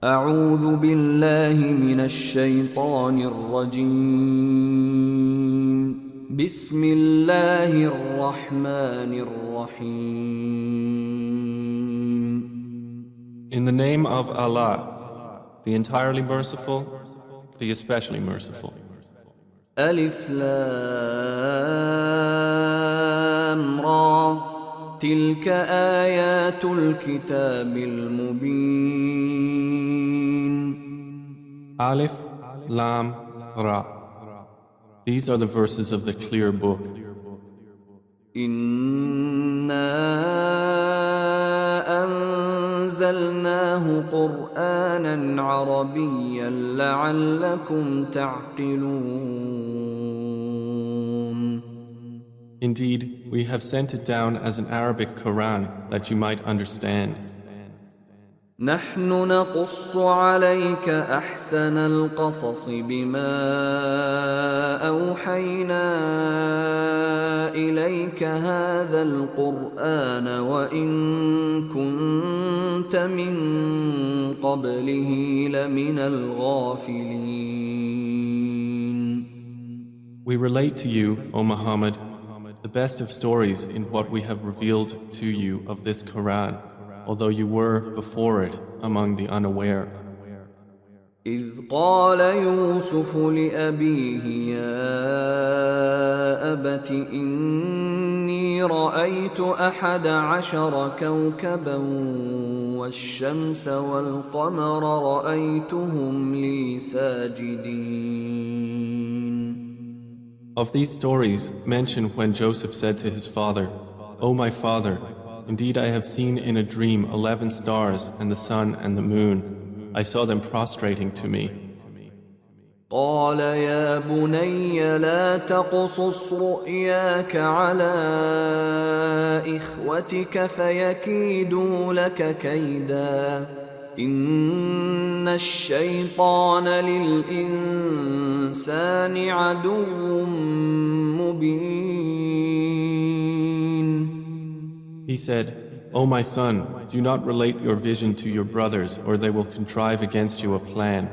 أعوذ بالله من الشيطان الرجيم. بسم الله الرحمن الرحيم. In the name of Allah, the entirely merciful, the especially merciful. ألف لام را تلك آيات الكتاب المبين. Alif, Lam, Ra. These are the verses of the clear book. إنا أنزلناه قرآنا عربيا لعلكم تعقلون. Indeed, we have sent it down as an Arabic Quran that you might understand. نحن نقص عليك أحسن القصص بما أوحينا إليك هذا القرآن وإن كنت من قبله لمن الغافلين. We relate to you, O Muhammad, the best of stories in what we have revealed to you of this Quran, although you were before it among the unaware. إذ قال يوسف لأبيه يا أبت إني رأيت 11 كوكبا والشمس والقمر رأيتهم لي ساجدين. Of these stories, mention when Joseph said to his father, O my father, indeed I have seen in a dream 11 stars and the sun and the moon. I saw them prostrating to me. قال يا بني لا تقصص رؤياك على إخوتك فيكيدوا لك كيدا إن الشيطان للإنسان عدو مبين. He said, O my son, do not relate your vision to your brothers or they will contrive against you a plan.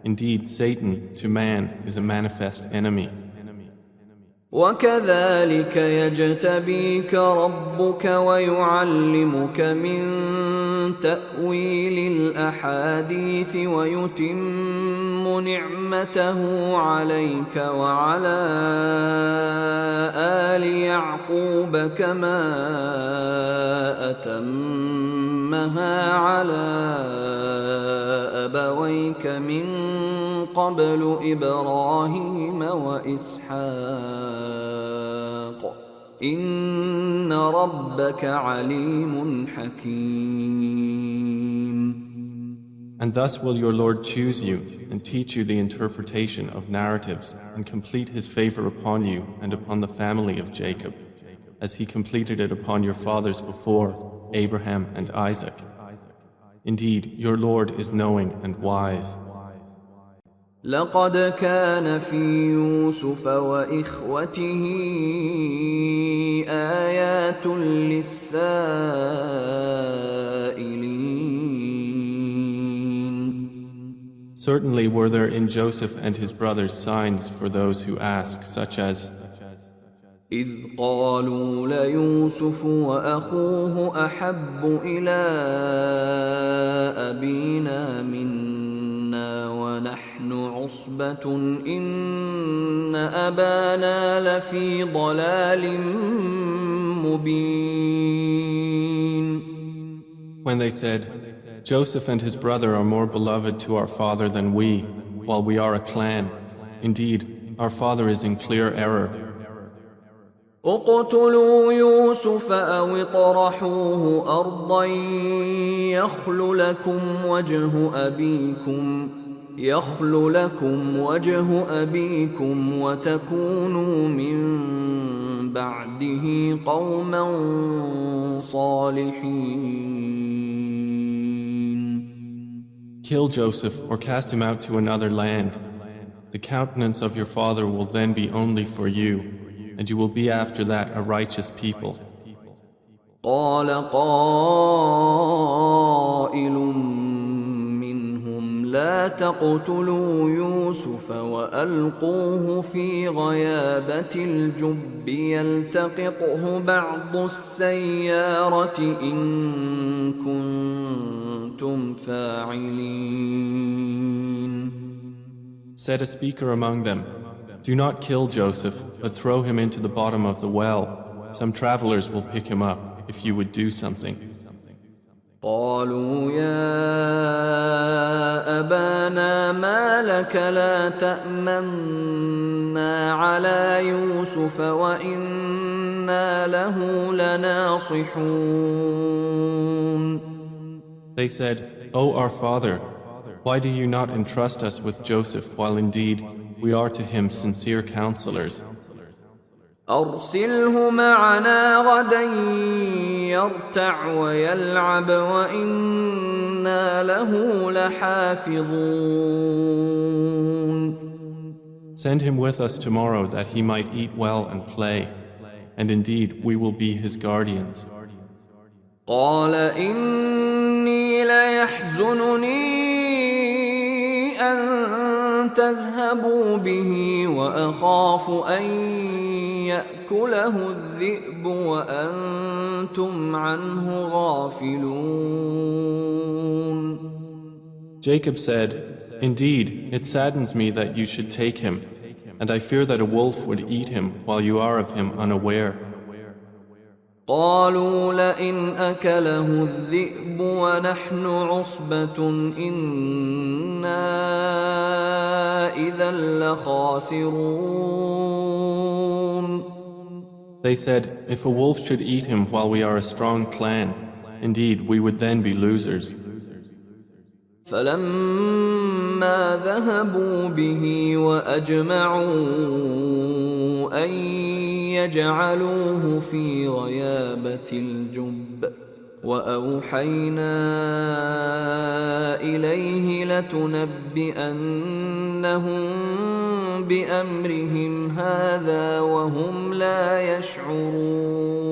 Indeed, Satan to man is a manifest enemy. وكذلك يجتبيك ربك ويعلمك من تأويل الأحاديث ويتم نعمته عليك وعلى آل يعقوب كما أتمها على أبويك من قبل إبراهيم وإسحاق إن ربك عليم حكيم. And thus will your Lord choose you and teach you the interpretation of narratives and complete his favor upon you and upon the family of Jacob, as he completed it upon your fathers before, Abraham and Isaac. Indeed, your Lord is knowing and wise. لقد كان في يوسف وإخوته آيات للسائلين. Certainly were there in Joseph and his brothers signs for those who ask, such as إذ قالوا ليوسف وأخوه أحب إلى أبينا منا ونحن عصبة إن أبانا لفي ضلال مبين. When they said, Joseph and his brother are more beloved to our father than we, while we are a clan. Indeed, our father is in clear error. اقتلوا يوسف أو اطرحوه أرضا يخل لكم وجه أبيكم وتكونوا من بعده قوما صالحين. Kill Joseph or cast him out to another land. The countenance of your father will then be only for you, and you will be after that a righteous people. قال قائل منهم لا تقتلوا يوسف وألقوه في غيابة الجب يلتقطه بعض السيارة إن كنتم فاعلين. Said a speaker among them, "Do not kill Joseph, but throw him into the bottom of the well. Some travelers will pick him up if you would do something." قالوا يا أبانا ما لك لا تأمنا على يوسف وإنا له لناصحون. They said, "O our father, why do you not entrust us with Joseph while indeed we are to him sincere counselors? أرسله معنا غدا يرتع ويلعب وإنا له لحافظون. Send him with us tomorrow that he might eat well and play, and indeed we will be his guardians." قال إني ليحزنني أن تذهبوا به وأخاف أن يأكله الذئب وأنتم عنه غافلون. Jacob said, "Indeed, it saddens me that you should take him, and I fear that a wolf would eat him while you are of him unaware." قالوا لئن أكله الذئب ونحن عصبة إنا إذا لخاسرون. They said, "If a wolf should eat him while we are a strong clan, indeed we would then be losers." فلما ذهبوا به وأجمعوا أن يجعلوه في غيابة الجب وأوحينا إليه لتنبئنهم بأمرهم هذا وهم لا يشعرون.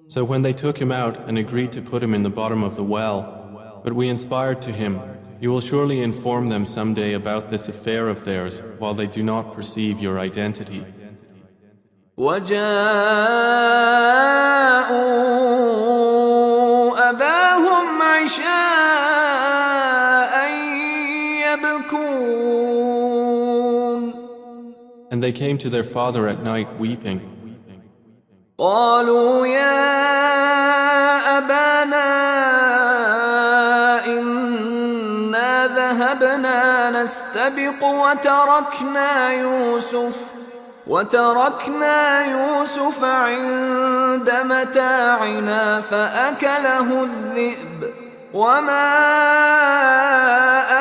So when they took him out and agreed to put him in the bottom of the well, but we inspired to him, "You will surely inform them someday about this affair of theirs while they do not perceive your identity." وجاءوا أباهم عشاء يبكون. And they came to their father at night weeping. قالوا يا أبانا إنا ذهبنا نستبق وتركنا يوسف عند متاعنا فأكله الذئب وما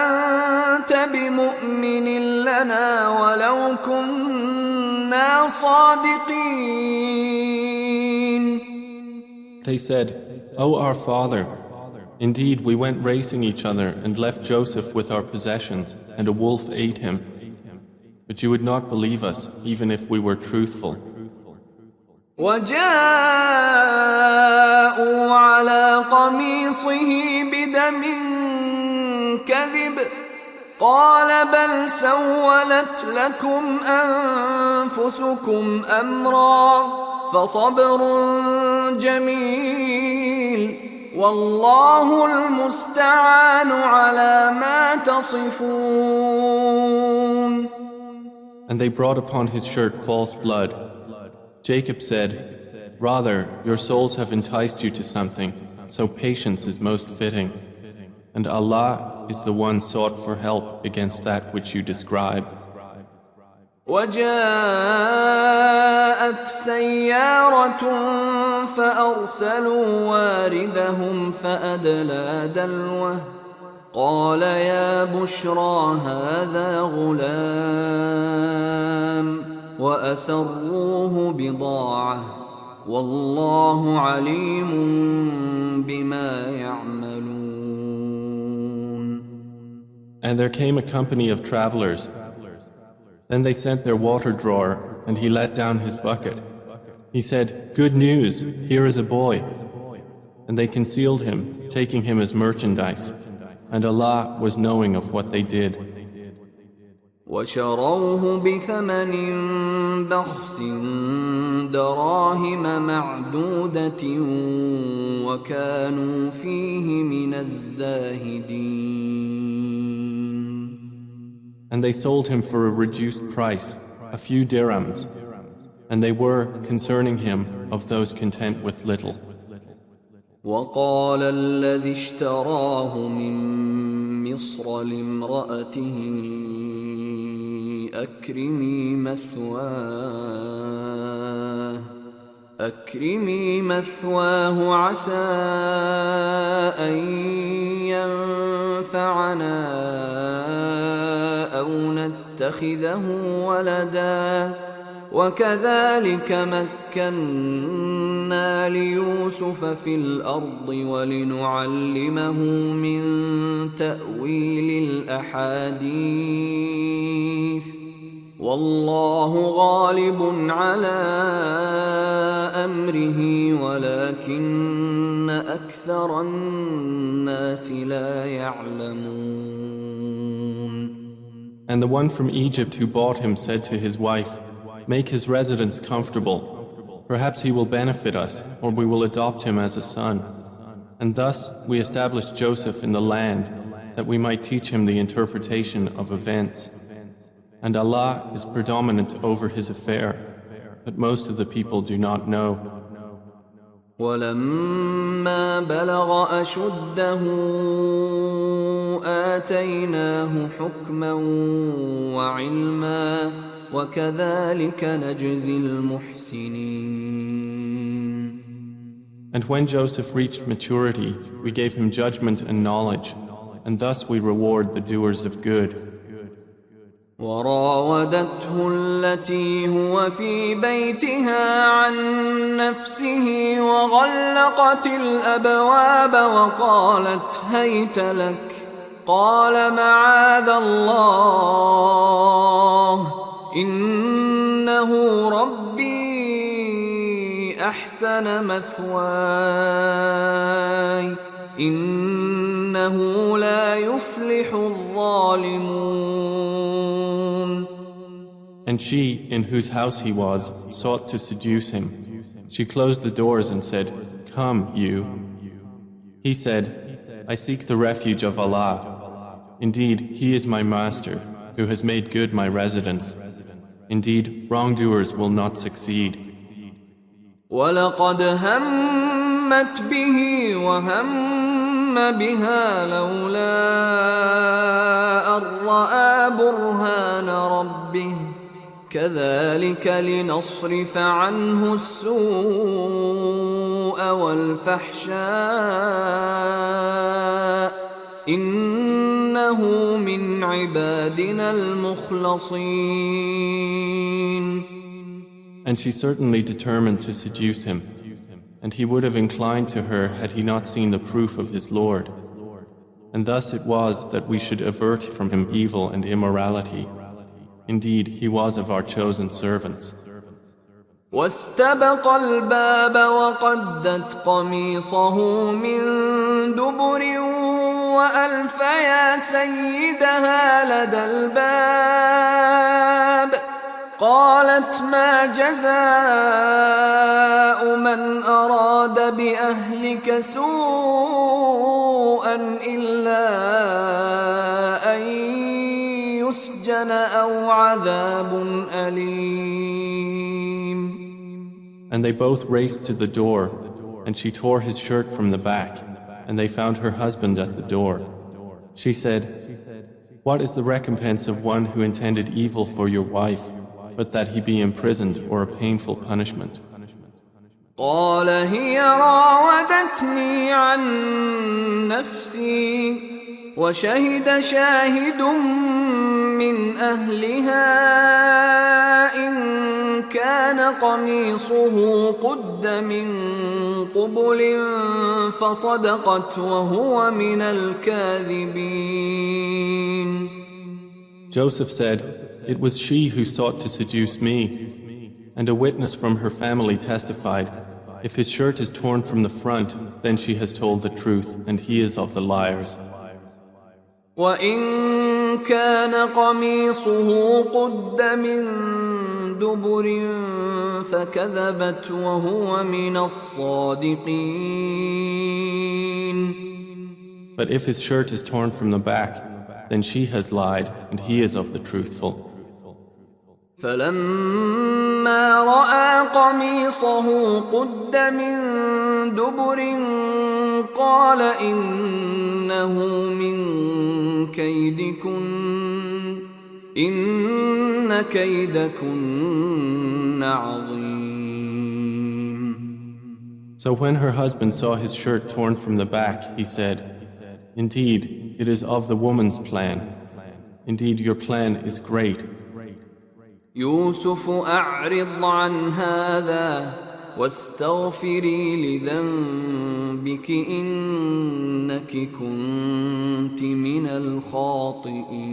أنت بمؤمن لنا ولو كنا صادقين. They said, "O our father, indeed we went racing each other and left Joseph with our possessions, and a wolf ate him. But you would not believe us, even if we were truthful." وجاءوا على قميصه بدم كذب قال بل سولت لكم أنفسكم أمرا فصبر جميل والله المستعان على ما تصفون. And they brought upon his shirt false blood. Jacob said, "Rather, your souls have enticed you to something, so patience is most fitting. And Allah is the one sought for help against that which you describe." وجاءت سيارة فأرسلوا واردهم فأدلى دلوه قال يا بشرى هذا غلام وأسروه بضاعة والله عليم بما يعملون. And there came a company of travelers. Then they sent their water drawer, and he let down his bucket. He said, "Good news, here is a boy." And they concealed him, taking him as merchandise. and Allah was knowing of what they did. وشروه بثمن بخس دراهم معدودة وكانوا فيه من الزاهدين. And they sold him for a reduced price, a few dirhams, and they were, concerning him, of those content with little. وقال الذي اشتراه من مصر لامرأته أكرمي مثواه عسى أن ينفعنا أو نتخذه ولدا وكذلك مكنا ليوسف في الأرض ولنعلمه من تأويل الأحاديث والله غالب على أمره ولكن أكثر الناس لا يعلمون. And the one from Egypt who bought him said to his wife, "Make his residence comfortable. Perhaps he will benefit us, or we will adopt him as a son." And thus we established Joseph in the land, that we might teach him the interpretation of events. And Allah is predominant over his affair, but most of the people do not know. ولما بلغ أشده آتيناه حكما وعلما وكذلك نجزي المحسنين. And when Joseph reached maturity, we gave him judgment and knowledge, and thus we reward the doers of good. وراودته التي هو في بيتها عن نفسه وغلقت الأبواب وقالت هيت لك قال معاذ الله إنه ربي أحسن مثواي إنه لا يفلح الظالمون. And she, in whose house he was, sought to seduce him. She closed the doors and said, "Come, you." He said, "I seek the refuge of Allah. Indeed, He is my master, who has made good my residence. Indeed, wrongdoers will not succeed." وَلَقَدْ هَمَّتْ بِهِ وَهَمَّ بِهَا لَوْلَا أَن رَّأَىٰ بُرْهَانَ رَبِّهِ كَذَلِكَ لِنَصْرِفَ عَنْهُ السُّوءَ وَالْفَحْشَاءَ إِنَّهُ مِنْ عِبَادِنَا الْمُخْلَصِينَ. And she certainly determined to seduce him, and he would have inclined to her had he not seen the proof of his Lord. And thus it was that we should avert from him evil and immorality. Indeed, he was of our chosen servants. واستبق الباب وقدت قميصه من دبر وألف يا سيدها لدى الباب قالت ما جزاء من أراد بأهلك سوءا إلا أن يسجن أو عذاب أليم. And they both raced to the door, and she tore his shirt from the back, and they found her husband at the door. She said, "What is the recompense of one who intended evil for your wife, but that he be imprisoned or a painful punishment?" قال هي راودتني عن نفسي وشهد شاهد من أهلها إن كان قميصه قد من قبل فصدقت وهو من الكاذبين. Joseph said, "It was she who sought to seduce me." And a witness from her family testified, "If his shirt is torn from the front, then she has told the truth, and he is of the liars." وإن كان قميصه قد من دبر فكذبت وهو من الصادقين. But if his shirt is torn from the back, then she has lied and he is of the truthful. فلما رأى قميصه قد من دبر قال إنه من كيدكن إن كيدكن عظيم. So when her husband saw his shirt torn from the back, he said, "Indeed, it is of the woman's plan. Indeed, your plan is great." يوسف أعرض عن هذا واستغفري لذنبك إنك كنت من الخاطئين.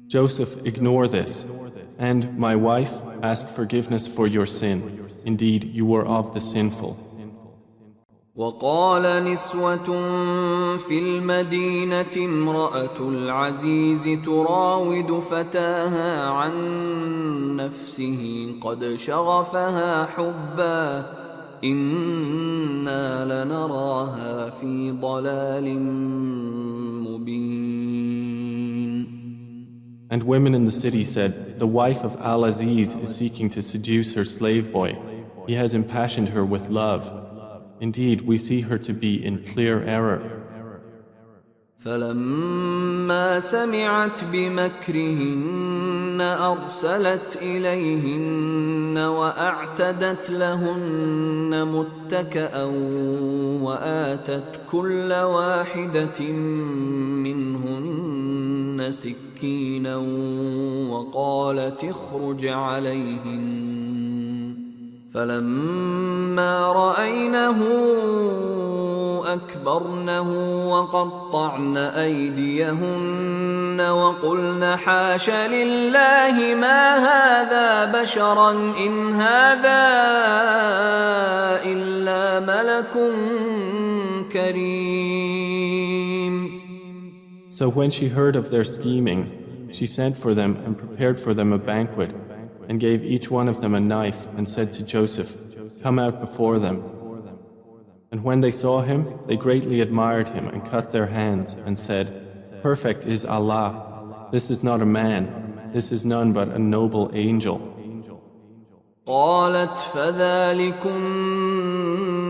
Joseph, ignore this. And, my wife, ask forgiveness for your sin. Indeed, you were of the sinful. وقال نسوة في المدينة امرأة العزيز تراود فتاها عن نفسه قد شغفها حبا إنا لنراها في ضلال مبين. And women in the city said, "The wife of Al-Aziz is seeking to seduce her slave boy. He has impassioned her with love. Indeed, we see her to be in clear error." فلما سمعت بمكرهن أرسلت إليهن وأعتدت لهن متكأ وآتت كل واحدة منهن سكينا وقالت اخرج عليهن فلما رأينه أكبرنه وقطعن أيديهن وقلن حاش لله ما هذا بشرا إن هذا إلا ملك كريم. So when she heard of their scheming, she sent for them and prepared for them a banquet, and gave each one of them a knife, and said to Joseph, "Come out before them." And when they saw him, they greatly admired him and cut their hands, and said, "Perfect is Allah. This is not a man. This is none but a noble angel." قالت فذلكن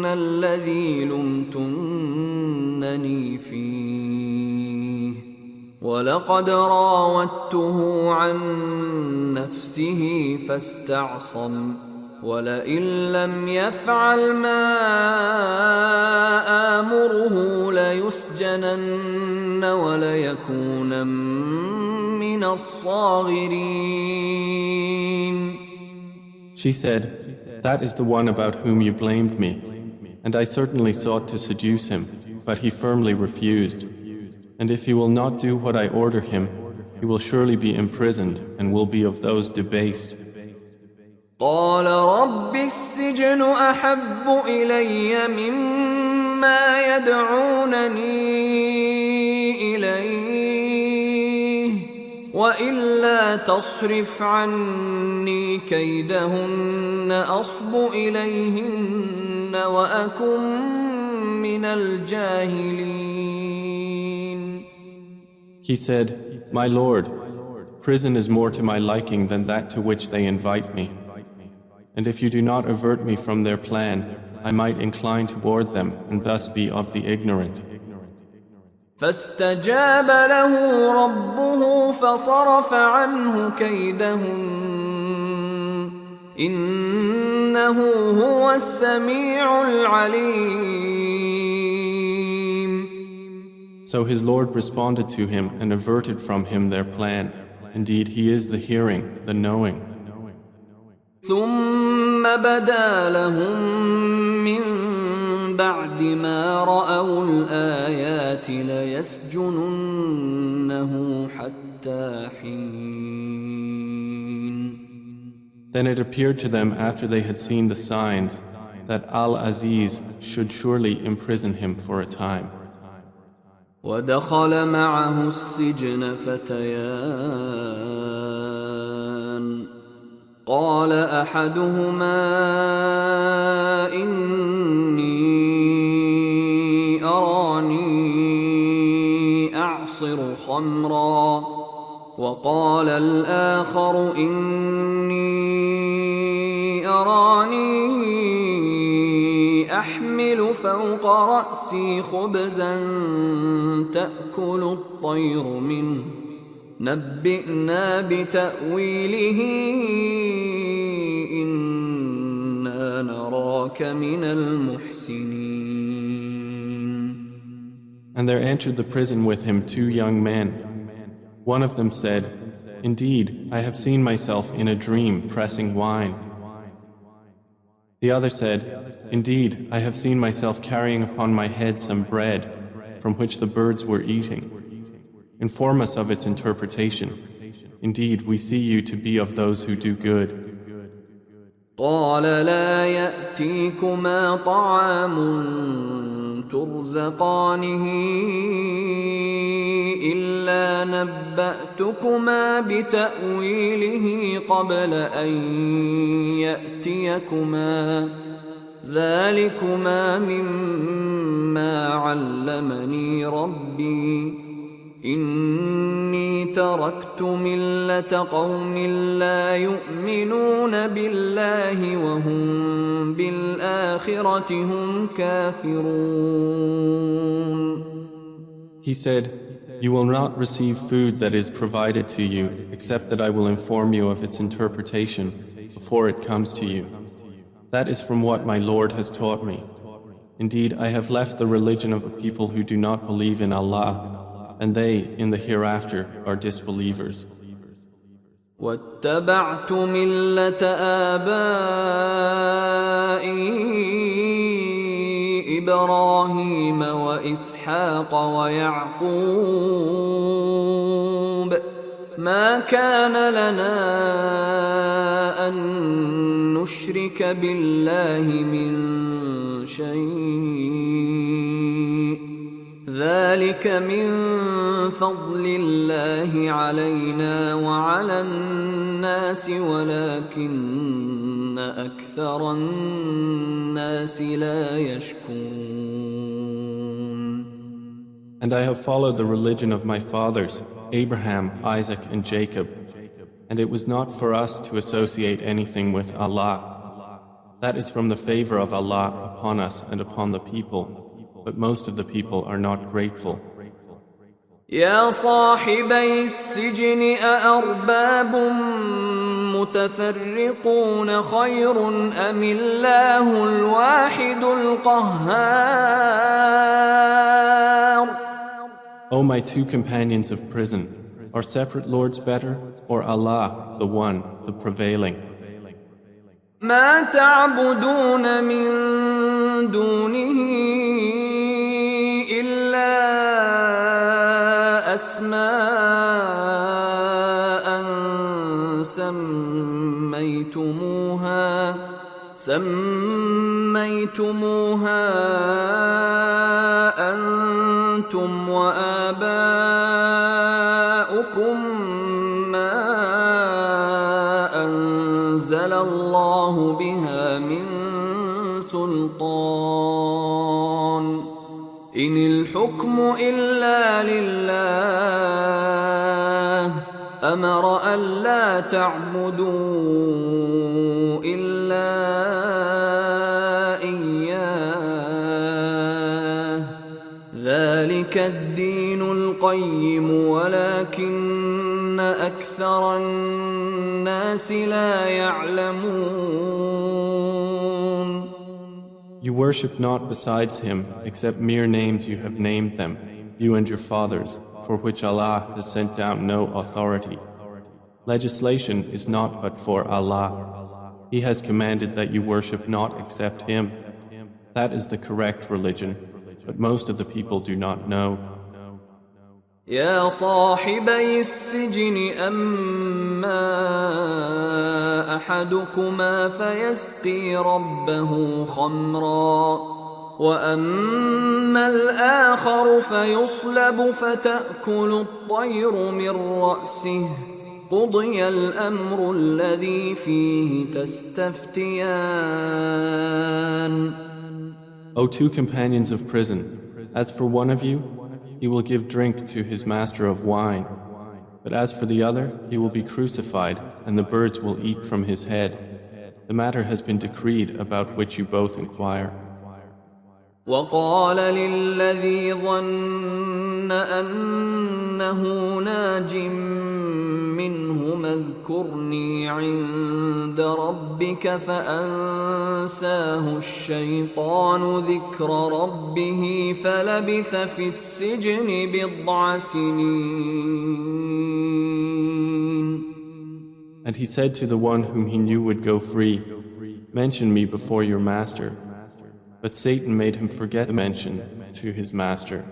الذي لمتنني فيه ولقد راودته عن نفسه فاستعصم ولئن لم يفعل ما آمره ليسجنن وليكونن من الصاغرين. She said, "That is the one about whom you blamed me, and I certainly sought to seduce him, but he firmly refused. And if he will not do what I order him, he will surely be imprisoned and will be of those debased." قال رب السجن أحب إلي مما يدعونني إليه وإلا تصرف عني كيدهن أصب إليهن وأكن من الجاهلين. He said, "My Lord, prison is more to my liking than that to which they invite me. And if you do not avert me from their plan, I might incline toward them and thus be of the ignorant." فاستجاب له ربه فصرف عنه كيدهن إنه هو السميع العليم. So his Lord responded to him and averted from him their plan. Indeed, he is the hearing, the knowing. ثم بدا لهم من بعد ما رأوا الآيات ليسجننه حتى حين. Then it appeared to them after they had seen the signs that Al-Aziz should surely imprison him for a time. ودخل معه السجن فتيان قال أحدهما إني أراني أعصر خمرا وقال الآخر إني أراني أحمل فوق رأسي خبزا تأكل الطير منه نبئنا بتأويله إنا نراك من المحسنين. And there entered the prison with him 2 young men. One of them said, "Indeed, I have seen myself in a dream pressing wine." The other said, "Indeed, I have seen myself carrying upon my head some bread from which the birds were eating. Inform us of its interpretation. Indeed, we see you to be of those who do good." قال لا يأتيكما طعام ترزقانه إلا نبأتكما بتأويله قبل أن يأتيكما ذلكما مما علمني ربي إني تركت ملة قوم لا يؤمنون بالله وهم بالآخرة هم كافرون. He said, "You will not receive food that is provided to you except that I will inform you of its interpretation before it comes to you. That is from what my Lord has taught me. Indeed, I have left the religion of a people who do not believe in Allah, and they in the hereafter are disbelievers." واتبعت ملة آبائي إبراهيم وإسحاق ويعقوب ما كان لنا أن نشرك بالله من شيء ذلك من فضل الله علينا وعلى الناس ولكن أكثر الناس لا يشكرون. And I have followed the religion of my fathers, Abraham, Isaac, and Jacob, and it was not for us to associate anything with Allah. That is from the favor of Allah upon us and upon the people, but most of the people are not grateful. يا صاحبي السجن أأرباب متفرقون خير أم الله الواحد القهار. O my 2 companions of prison, are separate lords better, or Allah, the one, the prevailing? ما تعبدون من دونه إلا أسماء سميتموها أنتم وآباؤكم ما أنزل الله بها من سلطان إن الحكم إلا لله أمر ألا تعبدوا إلا إياه ذلك الدين القيم ولكن أكثر الناس لا يعلمون. You worship not besides him except mere names you have named them, you and your fathers, for which Allah has sent down no authority. Legislation is not but for Allah. He has commanded that you worship not except Him. That is the correct religion, but most of the people do not know. يا صاحبي السجن أما أحدكما فيسقي ربه خمرا وأما الآخر فيصلب فتأكل الطير من رأسه قضي الأمر الذي فيه تستفتيان. O two companions of prison, as for one of you, he will give drink to his master of wine. But as for the other, he will be crucified, and the birds will eat from his head. The matter has been decreed about which you both inquire. وقال للذي ظن أنه ناج منهما اذكرني عند ربك فأنساه الشيطان ذكر ربه فلبث في السجن بضع سنين. And he said to the one whom he knew would go free, "Mention me before your master." But Satan made him forget the mention to his master.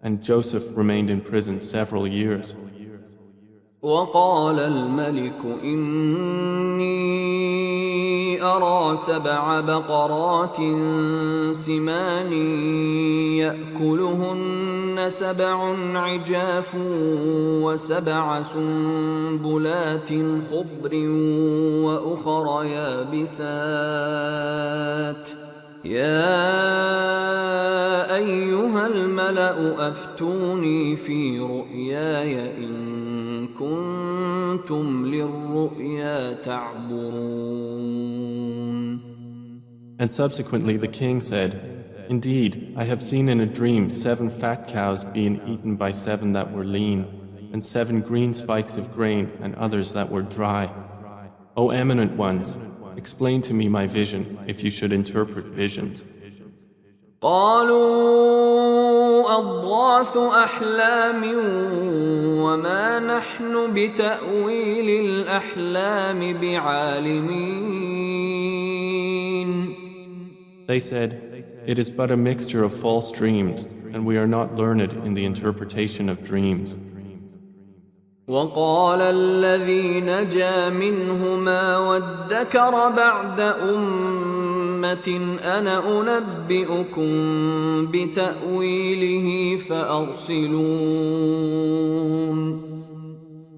And Joseph remained in prison several years. وقال الملك إني أرى 7 بقرات سمان يأكلهن 7 عجاف و7 سنبلات خضر وأخر يابسات يا أيها الملأ أفتوني في رؤياي إن كنتم للرؤيا تعبرون. And subsequently the king said, "Indeed, I have seen in a dream 7 fat cows being eaten by 7 that were lean, and 7 green spikes of grain and others that were dry. O eminent ones, explain to me my vision if you should interpret visions." قالوا أضغاث أحلام وما نحن بتأويل الأحلام بعالمين. They said, "It is but a mixture of false dreams, and we are not learned in the interpretation of dreams." وقال الذي نجا منهما وادكر بعد أمة أنا أنبئكم بتأويله فأرسلون.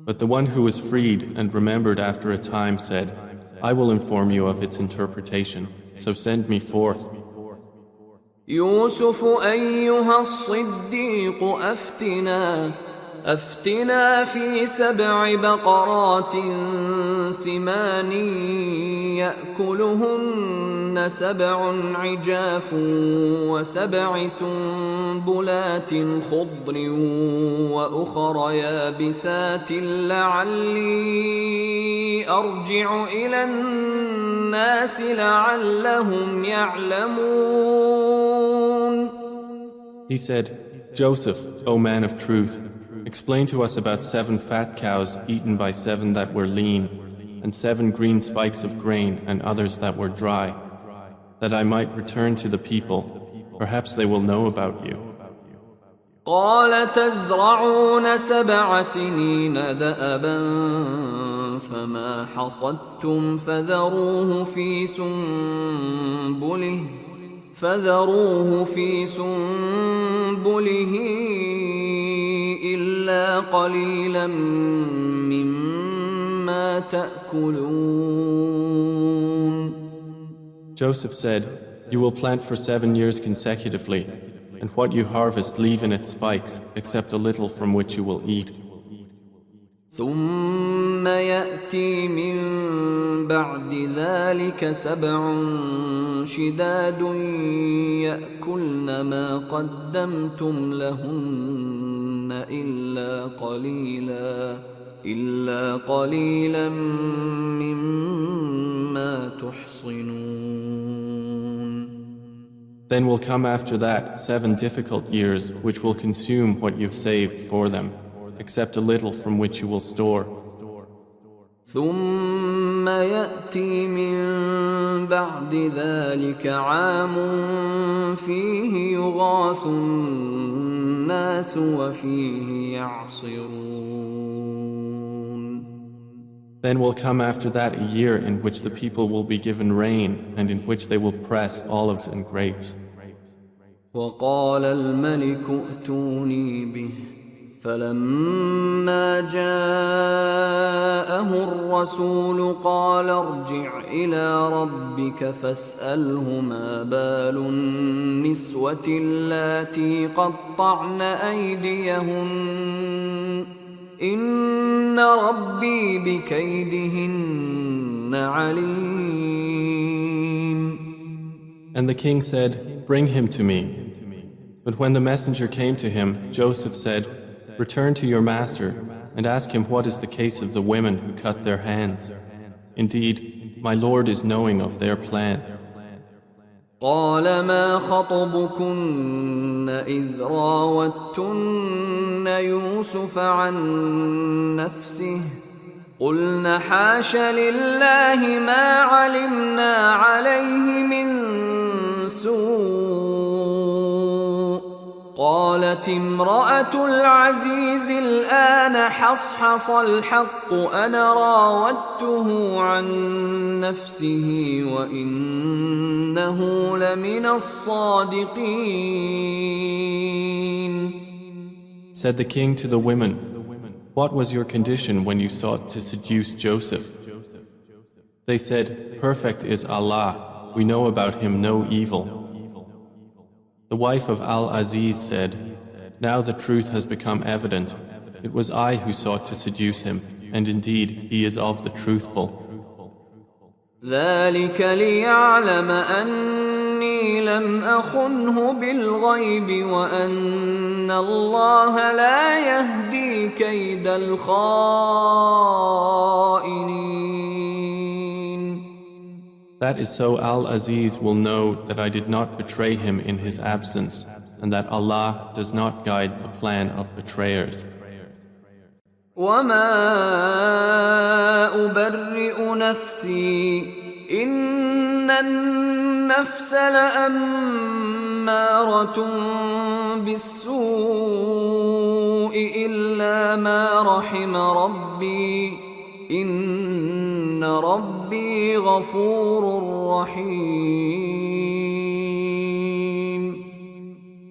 But the one who was freed and remembered after a time said, "I will inform you of its interpretation, so send me forth." يوسف أيها الصديق أفتنا في 7 بقرات سمان يأكلهن 7 عجاف و7 سنبلات خضر وأخر يابسات لعلي أرجع إلى الناس لعلهم يعلمون. He said, "Joseph, O man of truth, explain to us about 7 fat cows eaten by 7 that were lean, and 7 green spikes of grain and others that were dry, that I might return to the people. Perhaps they will know about you." قال تزرعون 7 سنين دأبا فما حصدتم فذروه في سنبله إلا قليلا مما تأكلون. Joseph said, "You will plant for 7 years consecutively, and what you harvest leave in its spikes, except a little from which you will eat. ثم يأتي من بعد ذلك 7 شداد يأكلن ما قدمتم لهن إلا قليلا مما تحصنون. Then will come after that 7 difficult years which will consume what you've saved for them, except a little from which you will store. ثم يأتي من بعد ذلك عام فيه يغاث الناس وفيه يعصرون. Then will come after that a year in which the people will be given rain and in which they will press olives and grapes. وقال الملك ائتوني به فلما جاءه الرسول قال ارجع إلى ربك فاسأله ما بال النسوة اللاتي قطعن أيديهن إن ربي بكيدهن عليم. And the king said, "Bring him to me." But when the messenger came to him, Joseph said, "Return to your master and ask him what is the case of the women who cut their hands. Indeed, my Lord is knowing of their plan." قال ما خطبكن إذ راوتن يوسف عن نفسه قلن حاش لله ما علمنا عليه من سوء قالت امرأة العزيز الآن حصحص الحق أنا راودته عن نفسه وإنه لمن الصادقين. Said the king to the women, "What was your condition when you sought to seduce Joseph?" They said, "Perfect is Allah, we know about him no evil." The wife of Al-Aziz said, "Now the truth has become evident. It was I who sought to seduce him, and indeed he is of the truthful." ذلك ليعلم أني لم أخنه بالغيب وأن الله لا يهدي كيد الخائنين. That is so Al-Aziz will know that I did not betray him in his absence, and that Allah does not guide the plan of betrayers. وما أبرئ نفسي إن النفس لأمارة بالسوء إلا ما رحم ربي إن ربي غفور رحيم.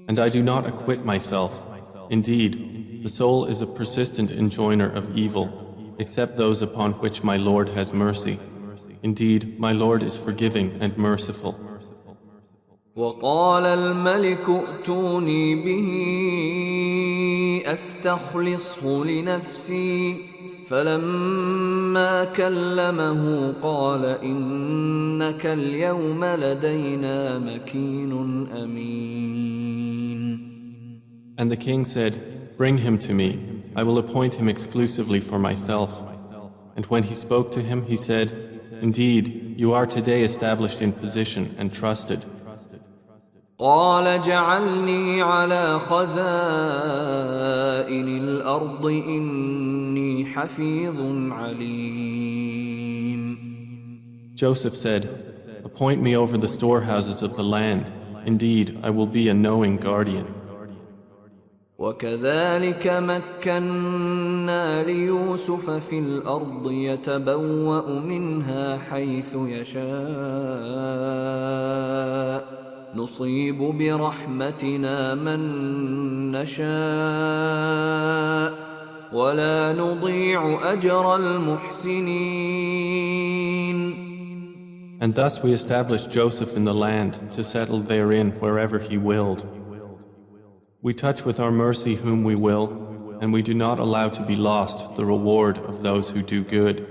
And I do not acquit myself. Indeed, the soul is a persistent enjoiner of evil, except those upon which my Lord has mercy. Indeed, my Lord is forgiving and merciful. وقال الملك ائتوني به أستخلصه لنفسي فلما كلمه قال إنك اليوم لدينا مكين أمين. And the king said, "Bring him to me. I will appoint him exclusively for myself." And when he spoke to him, he said, "Indeed, you are today established in position and trusted." قال جعلني على خزائن الأرض إني حفيظ عليم. Joseph said, "Appoint me over the storehouses of the land. Indeed, I will be a knowing guardian." وكذلك مكنا ليوسف في الأرض يتبوأ منها حيث يشاء نصيب برحمتنا من نشاء ولا نضيع أجر المحسنين. And thus we established Joseph in the land to settle therein wherever he willed. We touch with our mercy whom we will, and we do not allow to be lost the reward of those who do good.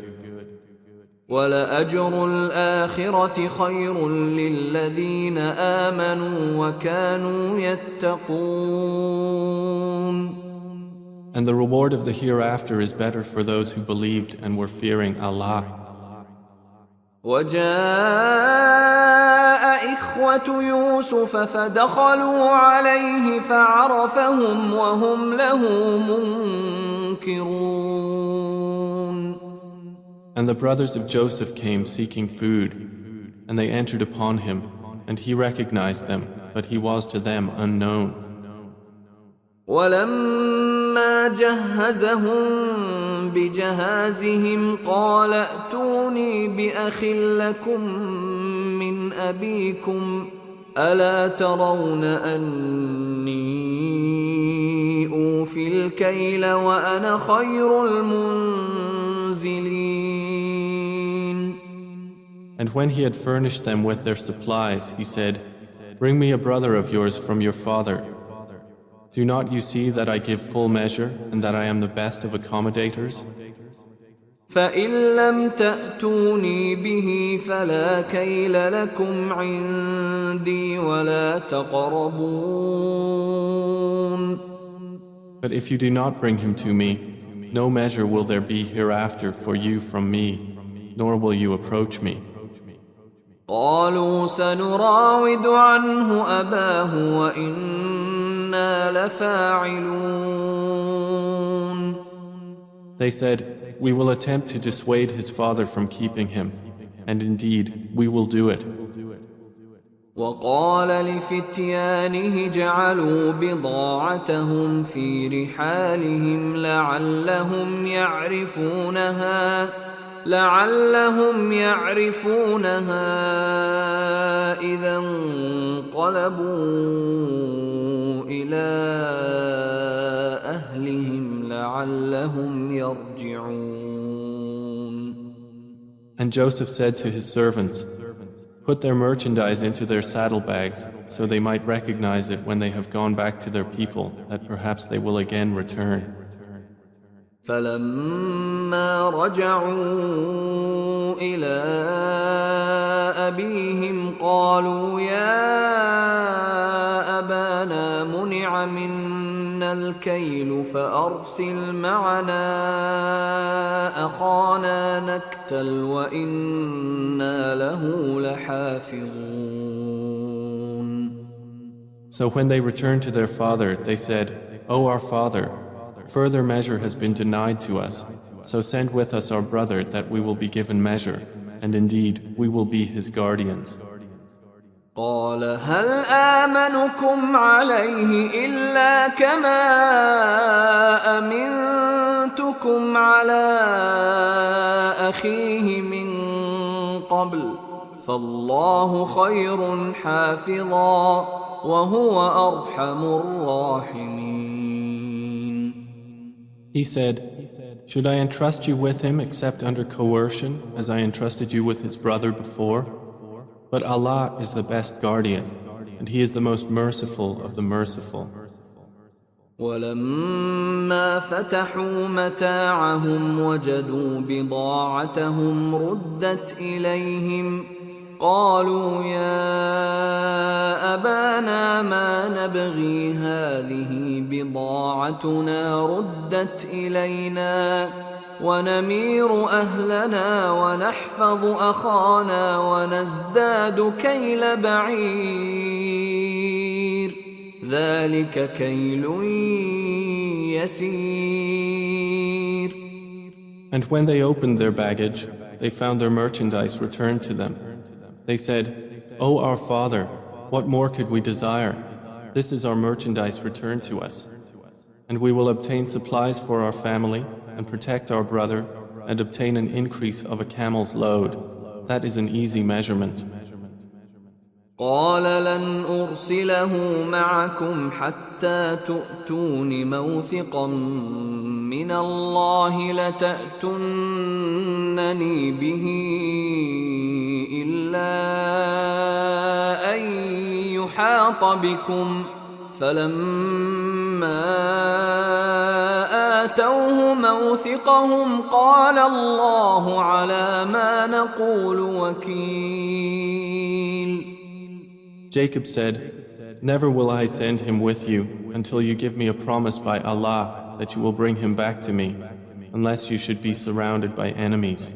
وَلَأَجْرُ الْآخِرَةِ خَيْرٌ لِلَّذِينَ آمَنُوا وَكَانُوا يَتَّقُونَ. And the reward of the hereafter is better for those who believed and were fearing Allah. وجاء إخوة يوسف فدخلوا عليه فعرفهم وهم له منكرون. And the brothers of Joseph came seeking food, and they entered upon him, and he recognized them, but he was to them unknown. ولما جهزهم بجهازهم قال ائتوني بأخ لكم من أبيكم ألا ترون أني أوفي الكيل وأنا خير المنزلين. And when he had furnished them with their supplies, he said, "Bring me a brother of yours from your father. Do not you see that I give full measure and that I am the best of accommodators? فإن لم تأتوني به فلا كيل لكم عندي ولا تقربون." But if you do not bring him to me, no measure will there be hereafter for you from me, nor will you approach me. قالوا سنراود عنه أباه وإنا لفاعلون. They said, "We will attempt to dissuade his father from keeping him, and indeed we will do it." وقال لفتيانه اجعلوا بضاعتهم في رحالهم لعلهم يعرفونها إذا انقلبوا إلى أهلهم لعلهم يرجعون. And Joseph said to his servants, "Put their merchandise into their saddlebags, so they might recognize it when they have gone back to their people, that perhaps they will again return." فلما رجعوا إلى أبيهم قالوا يا أبانا منع منا الكيل فأرسل معنا أخانا نكتل وإنا له لحافظون. So when they returned to their father, they said, "O our father, further measure has been denied to us, so send with us our brother that we will be given measure, and indeed we will be his guardians." قال هل آمنكم عليه إلا كما أمنتكم على أخيه من قبل فالله خير حافظا وهو أرحم الراحمين. He said, "Should I entrust you with him except under coercion, as I entrusted you with his brother before? But Allah is the best guardian, and He is the most merciful of the merciful." ولما فتحوا متاعهم وجدوا بضاعتهم ردت إليهم قالوا يا أبانا ما نبغي هذه بضاعتنا ردت إلينا ونمير أهلنا ونحفظ أخانا ونزداد كيل بعير ذلك كيل يسير. And when they opened their baggage, they found their merchandise returned to them. They said, "O our father, what more could we desire? This is our merchandise returned to us. And we will obtain supplies for our family and protect our brother and obtain an increase of a camel's load. That is an easy measurement." قال لن أرسله معكم حتى تؤتون موثقا من الله لتأتونني به إلا أن يحاط بكم فلما آتوه موثقهم قال الله على ما نقول وكيل. Jacob said, "Never will I send him with you until you give me a promise by Allah that you will bring him back to me, unless you should be surrounded by enemies."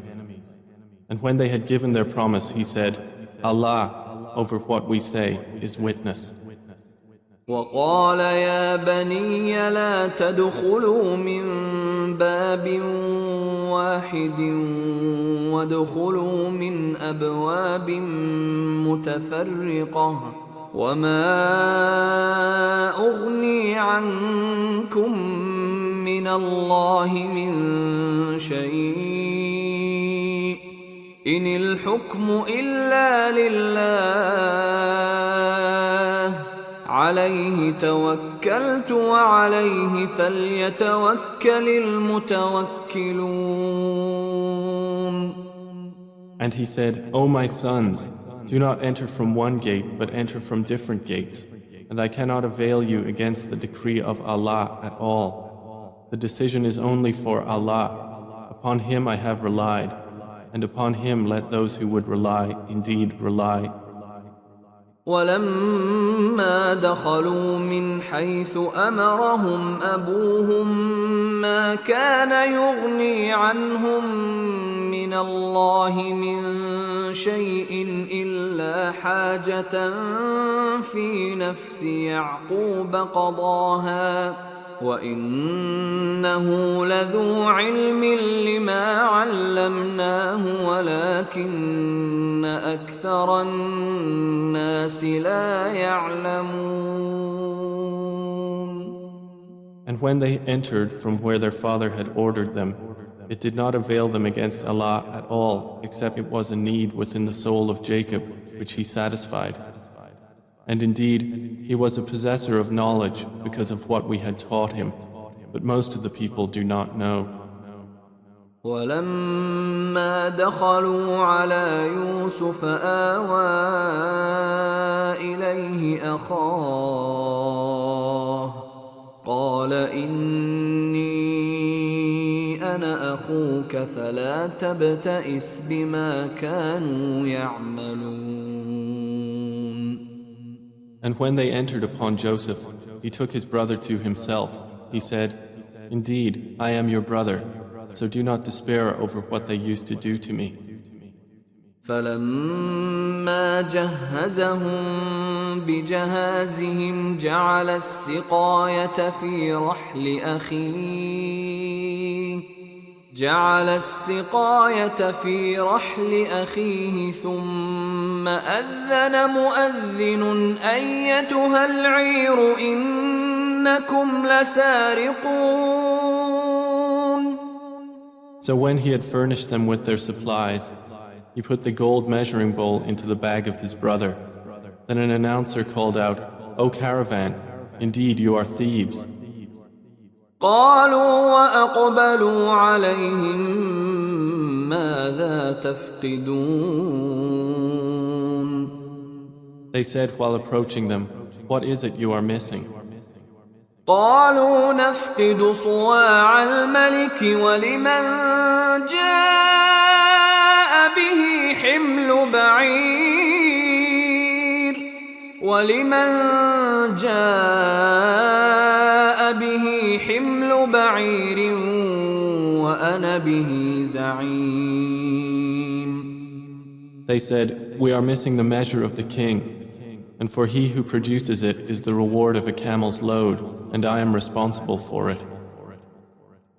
And when they had given their promise, he said, "Allah, over what we say, is witness." وقال يا بني لا تدخلوا من باب واحد وادخلوا من أبواب متفرقة وما أغني عنكم من الله من شيء إن الحكم إلا لله عليه توكلت وعليه فليتوكل المتوكلون. And he said, O my sons, do not enter from one gate, but enter from different gates. And I cannot avail you against the decree of Allah at all. The decision is only for Allah. Upon Him I have relied, and upon Him let those who would rely indeed rely. ولما دخلوا من حيث أمرهم أبوهم ما كان يغني عنهم من الله من شيء إلا حاجة في نفس يعقوب قضاها وإنه لذو علم لما علمناه ولكن أكثر الناس لا يعلمون. And when they entered from where their father had ordered them, it did not avail them against Allah at all, except it was a need within the soul of Jacob, which he satisfied. And indeed, he was a possessor of knowledge because of what we had taught him, but most of the people do not know. ولما دخلوا على يوسف آوى إليه أخاه قال إني أنا أخوك فلا تبتئس بما كانوا يعملون. And when they entered upon Joseph, he took his brother to himself. He said, Indeed, I am your brother, so do not despair over what they used to do to me. فلما جهزهم بجهازهم جعل السقاية في رحل أخيه ثم أذن مؤذن أيتها العير إنكم لسارقون. So when he had furnished them with their supplies, he put the gold measuring bowl into the bag of his brother. Then an announcer called out, O caravan, indeed you are thieves. قالوا وأقبلوا عليهم ماذا تفقدون. They said while approaching them, What is it you are missing? قالوا نفقد صواع الملك ولمن جاء به حمل بعير وأنا به زعيم. They said, We are missing the measure of the king, and for he who produces it is the reward of a camel's load, and I am responsible for it.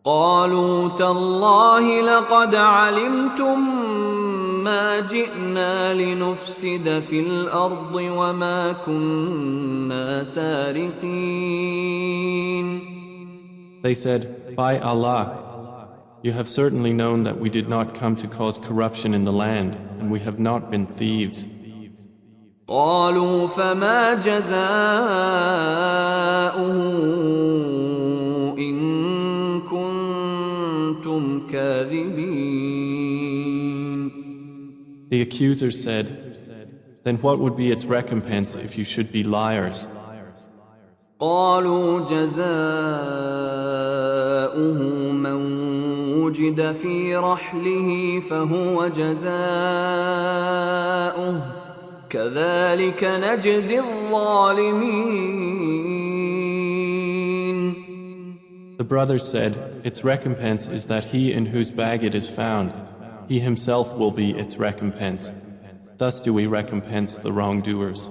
قالوا تالله لقد علمتم ما جئنا لنفسد في الأرض وما كنا سارقين. They said, By Allah, you have certainly known that we did not come to cause corruption in the land, and we have not been thieves. قالوا فما جزاؤه إن كنتم كاذبين. The accusers said, Then what would be its recompense if you should be liars? قالوا جزاؤه من وجد في رحله فهو جزاؤه كذلك نجزي الظالمين. The brothers said, Its recompense is that he in whose bag it is found, he himself will be its recompense. Thus do we recompense the wrongdoers.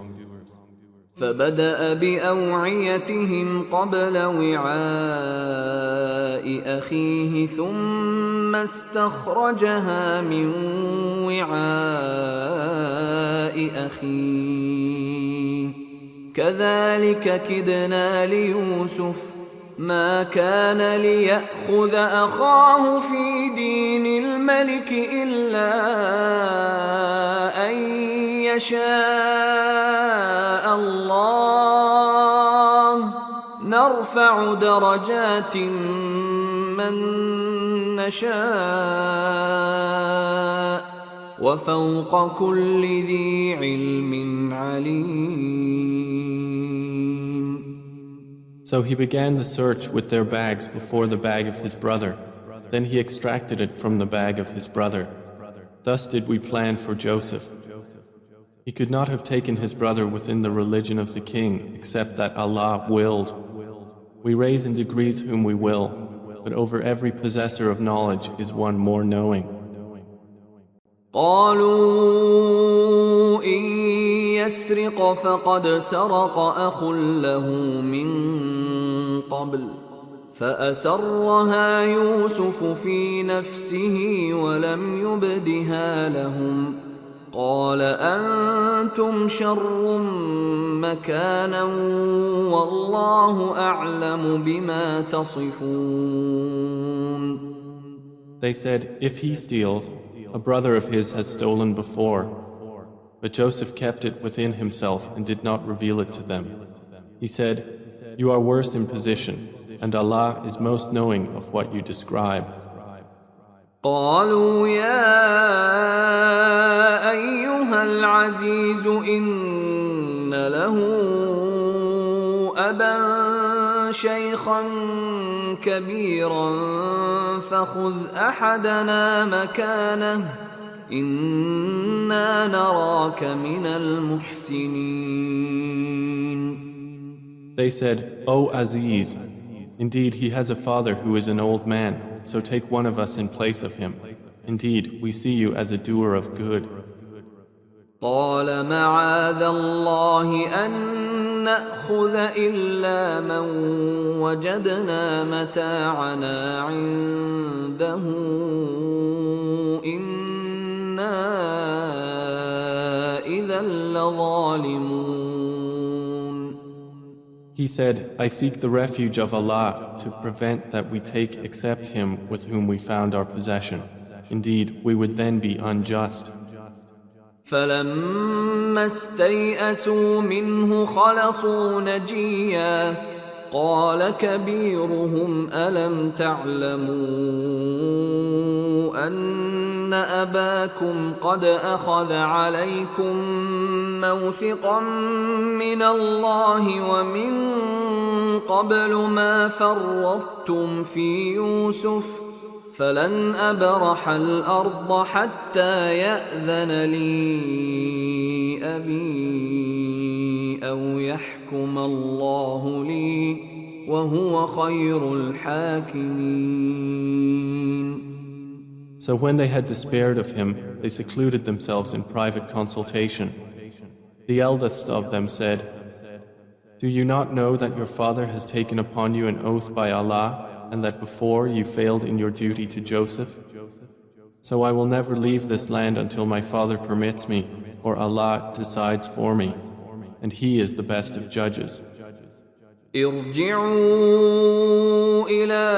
فبدأ بأوعيتهم قبل وعاء أخيه ثم استخرجها من وعاء أخيه كذلك كدنا ليوسف ما كان ليأخذ أخاه في دين الملك إلا أن يشاء الله نرفع درجات من نشاء وفوق كل ذي علم عليم. So he began the search with their bags before the bag of his brother. Then he extracted it from the bag of his brother. Thus did we plan for Joseph. He could not have taken his brother within the religion of the king except that Allah willed. We raise in degrees whom we will, but over every possessor of knowledge is one more knowing. قالوا إن يسرق فقد سرق أخ له من قبل فأسرها يوسف في نفسه ولم يبدها لهم قال أنتم شر مكانا والله أعلم بما تصفون. They said, if he steals, a brother of his has stolen before. But Joseph kept it within himself and did not reveal it to them. He said, you are worst in position, and Allah is most knowing of what you describe. قالوا يا أيها العزيز إن له أبا شيخا كبيرا فخذ أحدنا مكانه إنا نراك من المحسنين. They said, O Aziz, indeed he has a father who is an old man, so take one of us in place of him. Indeed, we see you as a doer of good. قال معاذ الله أن نأخذ إلا من وجدنا متاعنا عنده إنا إذا لظالمون. He said, I seek the refuge of Allah to prevent that we take except him with whom we found our possession. Indeed, we would then be unjust. فلما استيئسوا منه خلصوا نجيا قال كبيرهم ألم تعلموا أن أباكم قد أخذ عليكم موثقا من الله ومن قبل ما فرطتم في يوسف فلن أبرح الأرض حتى يأذن لي أبي أو يحكم الله لي وهو خير الحاكمين. So when they had despaired of him, they secluded themselves in private consultation. The eldest of them said, do you not know that your father has taken upon you an oath by Allah and that before you failed in your duty to Joseph? So I will never leave this land until my father permits me, or Allah decides for me, and He is the best of judges. ارجعوا إلى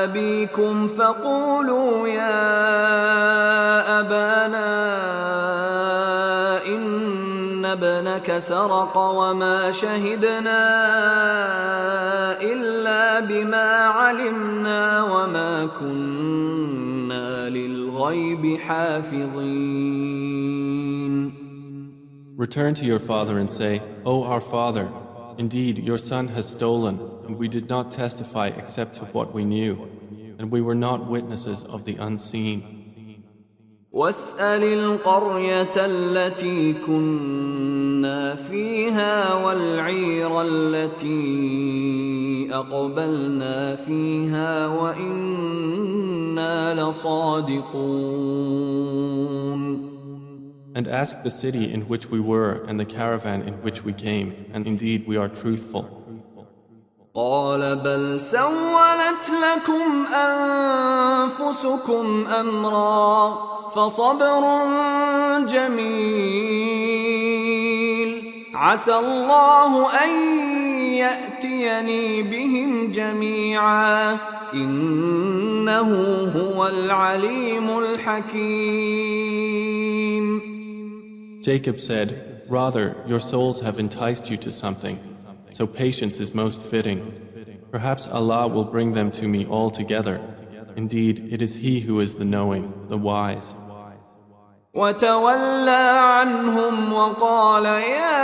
أبيكم فقولوا يا أبانا إن ابنك سرق وما شهدنا إلا بما علمنا وما كنا للغيب حافظين. Return to your father and say, O our father, indeed your son has stolen, and we did not testify except to what we knew, and we were not witnesses of the unseen. واسأل القرية التي كنا فيها والعير التي أقبلنا فيها وإنا لصادقون. And ask the city in which we were and the caravan in which we came, and indeed we are truthful. قال بل سولت لكم أنفسكم أمرا فصبر جميل عسى الله أن يأتيني بهم جميعا إنه هو العليم الحكيم. Jacob said, "Rather, your souls have enticed you to something, so patience is most fitting. Perhaps Allah will bring them to me all together. Indeed, it is He who is the knowing, the wise." وتولى عنهم وقال يا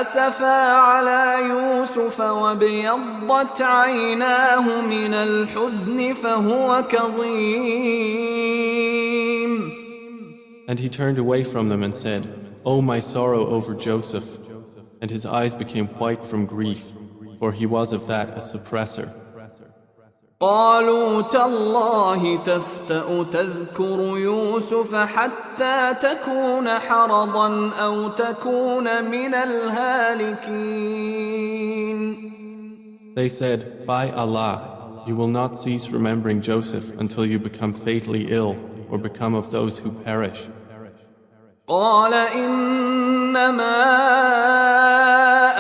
أسفا على يوسف وابيضت عيناه من الحزن فهو كظيم. And he turned away from them and said, "O my sorrow over Joseph," and his eyes became white from grief, for he was of that a suppressor. قالوا تالله تفتأ تذكر يوسف حتى تكون حرضا أو تكون من الهالكين. They said, "By Allah, you will not cease remembering Joseph until you become fatally ill or become of those who perish." قال إنما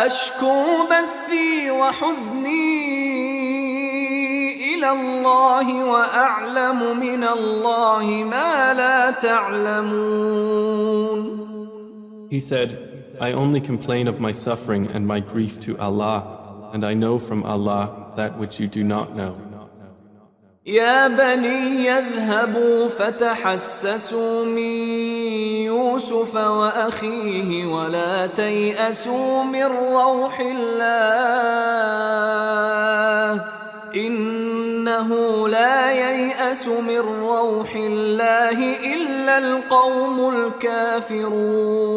أشكو بثي وحزني إلى الله وأعلم من الله ما لا تعلمون. He said, "I only complain of my suffering and my grief to Allah, and I know from Allah that which you do not know." يا بني اذهبوا فتحسسوا من يوسف وأخيه ولا تيأسوا من روح الله إنه لا ييأس من روح الله إلا القوم الكافرون.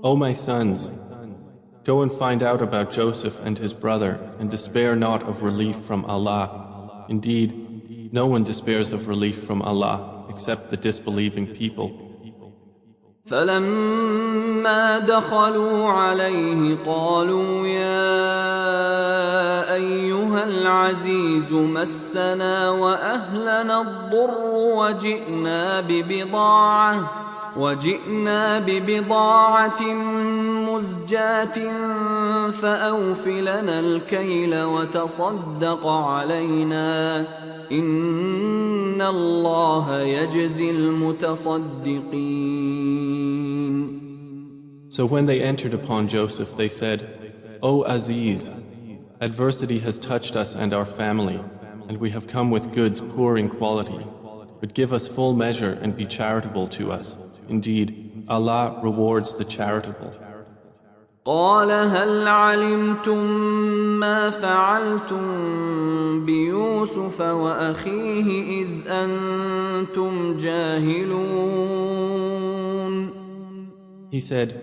O my sons, go and find out about Joseph and his brother, and despair not of relief from Allah. Indeed, no one despairs of relief from Allah except the disbelieving people. فلما دخلوا عليه قالوا يا أيها العزيز مسنا وأهلنا الضر وجئنا ببضاعة مزجاة فأوف لنا الكيل وتصدق علينا إن الله يجزي المتصدقين. So when they entered upon Joseph, they said, "O Aziz, adversity has touched us and our family, and we have come with goods poor in quality. But give us full measure and be charitable to us. Indeed, Allah rewards the charitable." قال هل علمتم ما فعلتم بيوسف وأخيه إذ أنتم جاهلون. He said,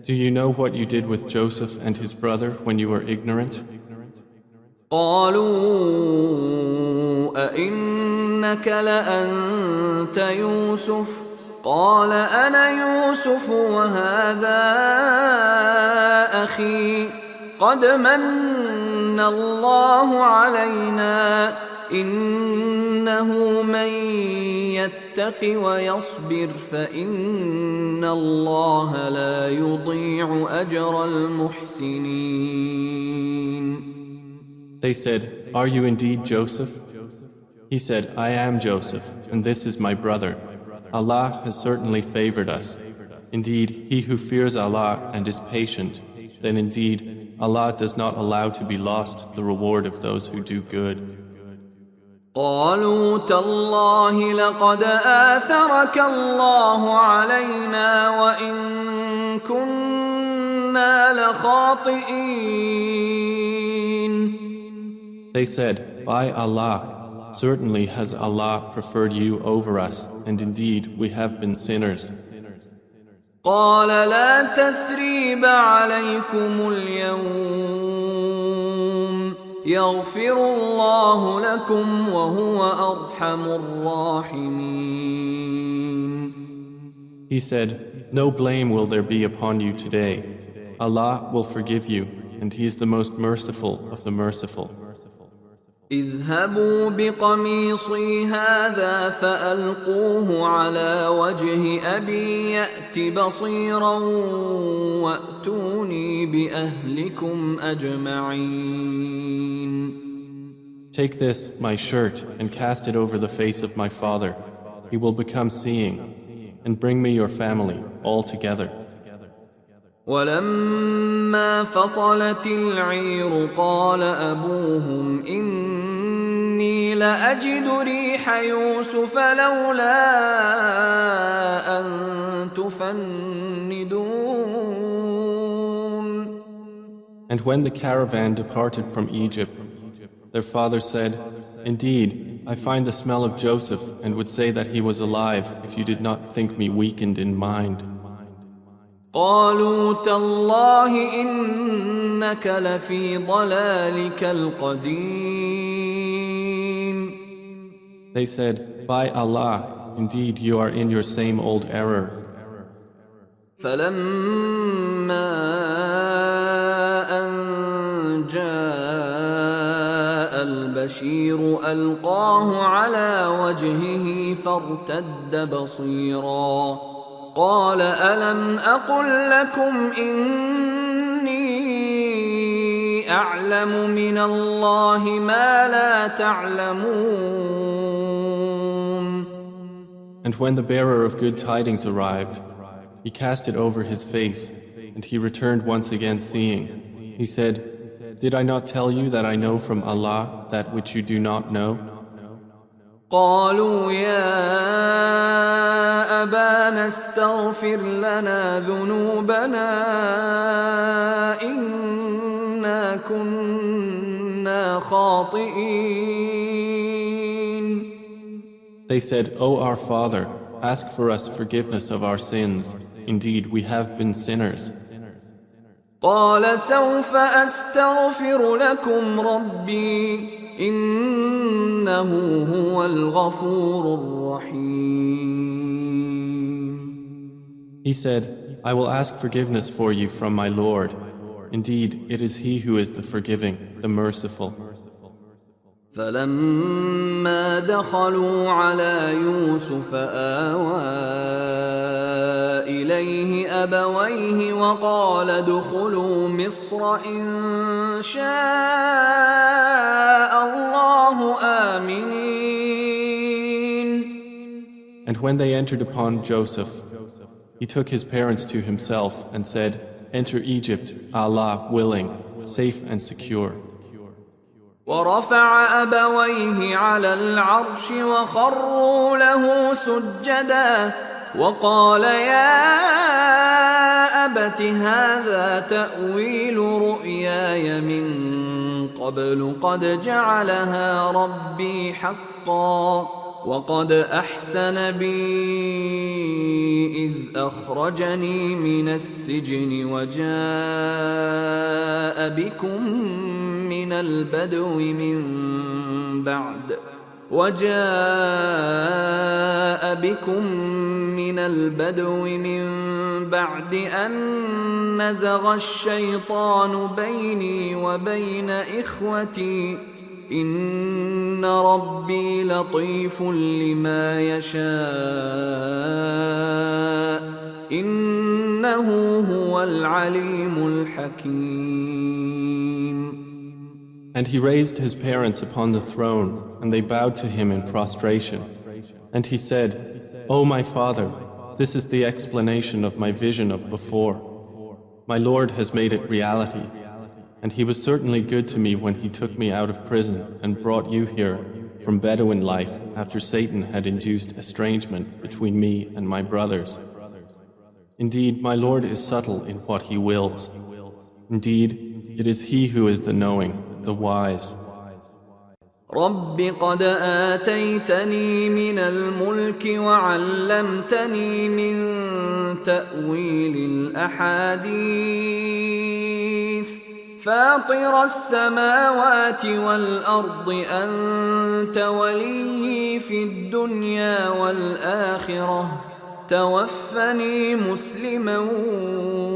"Do you know what you did with Joseph and his brother when you were ignorant?" قالوا أئنك لأنت يوسف قال أنا يوسف وهذا أخي قد من الله علينا إنه من يتق ويصبر فإن الله لا يضيع أجر المحسنين. They said, "Are you indeed Joseph?" He said, "I am Joseph, and this is my brother. Allah has certainly favored us. Indeed, he who fears Allah and is patient, then indeed Allah does not allow to be lost the reward of those who do good." قالوا تالله لقد آثرك الله علينا وإن كنا لخاطئين. They said, "By Allah, certainly has Allah preferred you over us, and indeed we have been sinners." قال لا تثريب عليكم اليوم يغفر الله لكم وهو أرحم الراحمين. He said, "No blame will there be upon you today. Allah will forgive you, and He is the most merciful of the merciful." اذهبوا بقميصي هذا فألقوه على وجه أبي يأت بصيرا وأتوني بأهلكم أجمعين. Take this, my shirt, and cast it over the face of my father. He will become seeing. And bring me your family, all together. ولما فصلت العير قال أبوهم إني لأجد ريح يوسف لولا أن تفندون. And when the caravan departed from Egypt, their father said, Indeed, I find the smell of Joseph and would say that he was alive if you did not think me weakened in mind. قالوا تالله إنك لفي ضلالك القديم. They said, By Allah, indeed you are in your same old error. فلما أن جاء البشير ألقاه على وجهه فارتد بصيرا قال ألم أقل لكم إني أعلم من الله ما لا تعلمون. And when the bearer of good tidings arrived, he cast it over his face, and he returned once again seeing. He said, Did I not tell you that I know from Allah that which you do not know? قالوا يا أبانا استغفر لنا ذنوبنا إنا كنا خاطئين. They said, O our Father, ask for us forgiveness of our sins. Indeed, we have been sinners. قال سوف أستغفر لكم ربي إنه هو الغفور الرحيم. He said, I will ask forgiveness for you from my Lord. Indeed, it is He who is the forgiving, the merciful. فلما دخلوا على يوسف آوى إليه أبويه وقال ادخلوا مصر إن شاء الله آمنين. And when they entered upon Joseph, he took his parents to himself and said, Enter Egypt, Allah willing, safe and secure. ورفع أبويه على العرش وخروا له سجدا وقال يا أبت هذا تأويل رؤياي من قبل قد جعلها ربي حقا وقد أحسن بي إذ أخرجني من السجن وجاء بكم من البدو من بعد أن نزغ الشيطان بيني وبين إخوتي إن ربي لطيف لما يشاء إنه هو العليم الحكيم. And he raised his parents upon the throne, and they bowed to him in prostration. And he said, O my father, this is the explanation of my vision of before. My Lord has made it reality, and he was certainly good to me when he took me out of prison and brought you here from Bedouin life after Satan had induced estrangement between me and my brothers. Indeed, my Lord is subtle in what he wills. Indeed, it is he who is the knowing, the wise. رب قد آتيتني من الملك وعلمتني من تأويل الأحاديث فاطر السماوات والأرض أنت ولي في الدنيا والآخرة توفني مسلما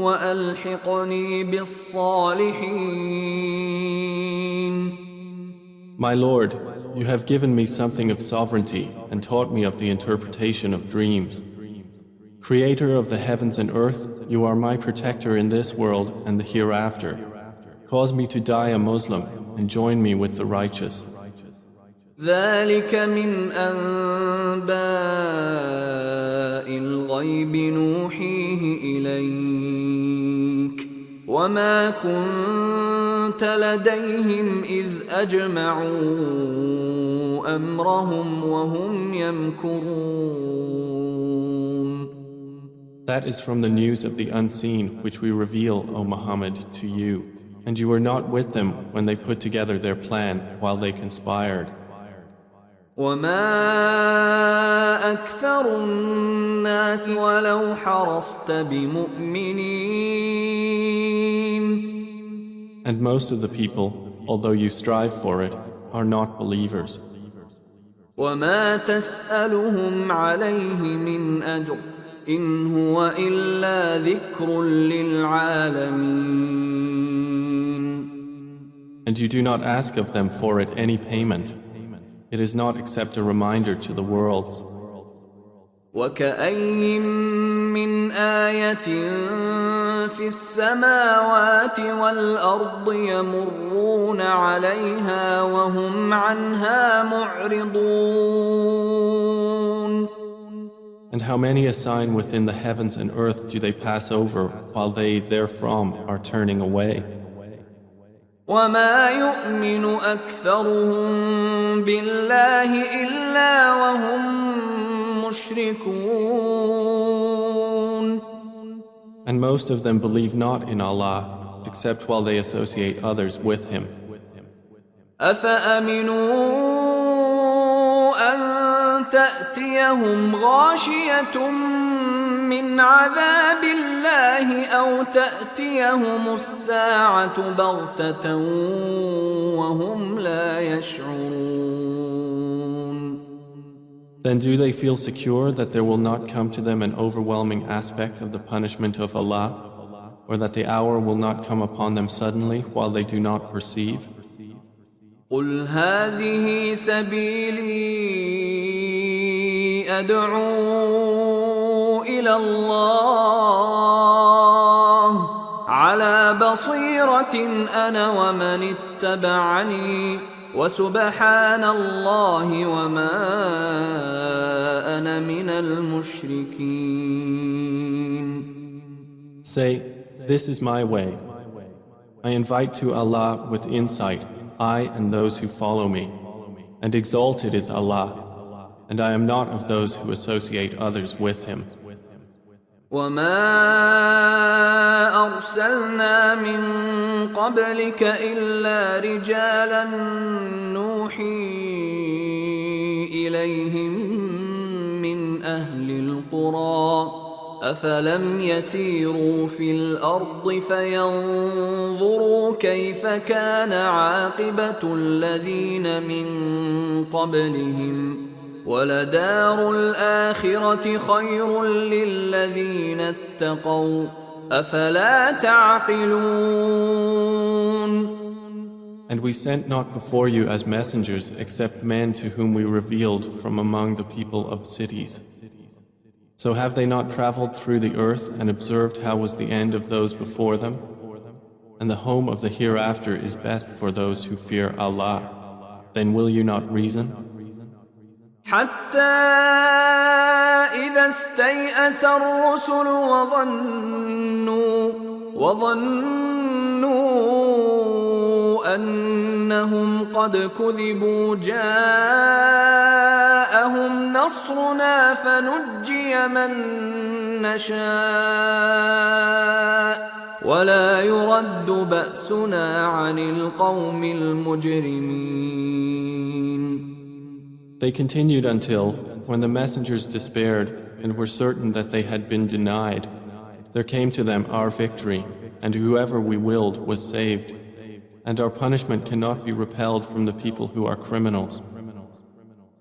وألحقني بالصالحين. My Lord, you have given me something of sovereignty and taught me of the interpretation of dreams. Creator of the heavens and earth, you are my protector in this world and the hereafter. Cause me to die a Muslim and join me with the righteous. ذلك من أنباء الغيب نوحيه إليك وما كنت لديهم إذ أجمعوا أمرهم وهم يمكرون. That is from the news of the unseen which we reveal, O Muhammad, to you, and you were not with them when they put together their plan while they conspired. وما أكثر الناس ولو حرصت بمؤمنين. And most of the people, although you strive for it, are not believers. وما تسألهم عليه من أجر إن هو إلا ذكر للعالمين. And you do not ask of them for it any payment. It is not except a reminder to the worlds. وكأي من آية في السماوات والأرض يمرون عليها وهم عنها معرضون. And how many a sign within the heavens and earth do they pass over while they therefrom are turning away? وما يؤمن أكثرهم بالله إلا وهم مشركون. And most of them believe not in Allah except while they associate others with Him. أفأمنوا أن تأتيهم غاشية من عذاب الله أو تأتيهم الساعة بغتة وهم لا يشعرون. Then do they feel secure that there will not come to them an overwhelming aspect of the punishment of Allah, or that the hour will not come upon them suddenly while they do not perceive? قل هذه سبيلي أدعو إلى الله على بصيرة أنا ومن اتبعني وسبحان الله وما أنا من المشركين. Say, this is my way. I invite to Allah with insight, I and those who follow me, and exalted is Allah, and I am not of those who associate others with Him. وما أرسلنا من قبلك إلا رجالا نوحي إليهم من أهل القرى أفلم يسيروا في الأرض فينظروا كيف كان عاقبة الذين من قبلهم ولدار الآخرة خير للذين اتقوا أفلا تعقلون. And we sent not before you as messengers except men to whom we revealed from among the people of cities. So have they not traveled through the earth and observed how was the end of those before them? And the home of the hereafter is best for those who fear Allah. Then will you not reason? حتى إذا استيأس الرسل وظنوا أنهم قد كذبوا جاءهم نصرنا فنجي من نشاء ولا يرد بأسنا عن القوم المجرمين. They continued until, when the messengers despaired and were certain that they had been denied, there came to them our victory, and whoever we willed was saved, and our punishment cannot be repelled from the people who are criminals.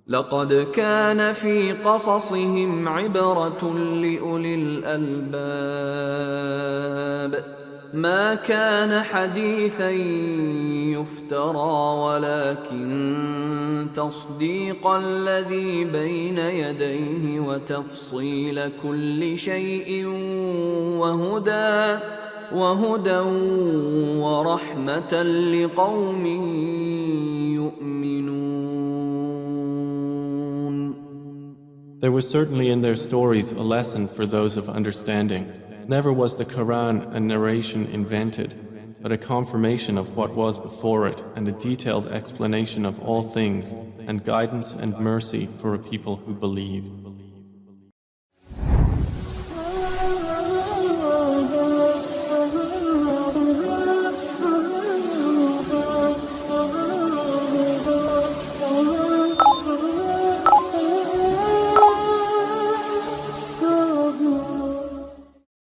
لقد كان في قصصهم عبرة لأولي الألباب ما كان حديثا يفترى ولكن تصديق الذي بين يديه وتفصيل كل شيء وهدى ورحمة لقوم يؤمنون. There was certainly in their stories a lesson for those of understanding. Never was the Quran a narration invented, but a confirmation of what was before it and a detailed explanation of all things and guidance and mercy for a people who believe.